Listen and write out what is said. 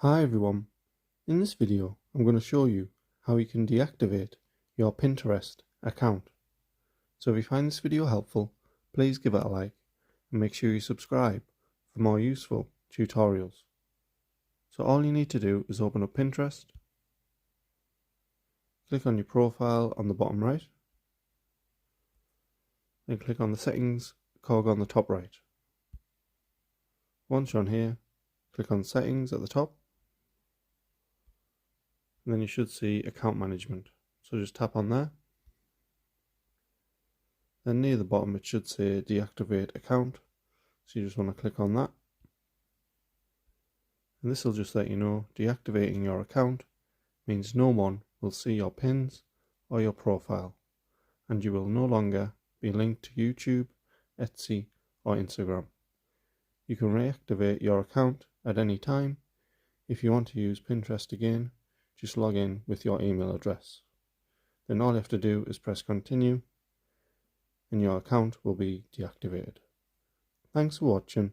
Hi everyone, in this video I'm going to show you how you can deactivate your Pinterest account. So if you find this video helpful, please give it a like and make sure you subscribe for more useful tutorials. So all you need to do is open up Pinterest, click on your profile on the bottom right, then click on the settings cog on the top right. Once you're on here, click on settings at the top, and then you should see account management. So just tap on there. Then near the bottom it should say deactivate account, so you just want to click on that. And this will just let you know deactivating your account means no one will see your pins or your profile, and you will no longer be linked to YouTube, Etsy or Instagram. You can reactivate your account at any time. If you want to use Pinterest again, just log in with your email address. Then all you have to do is press continue and your account will be deactivated. Thanks for watching.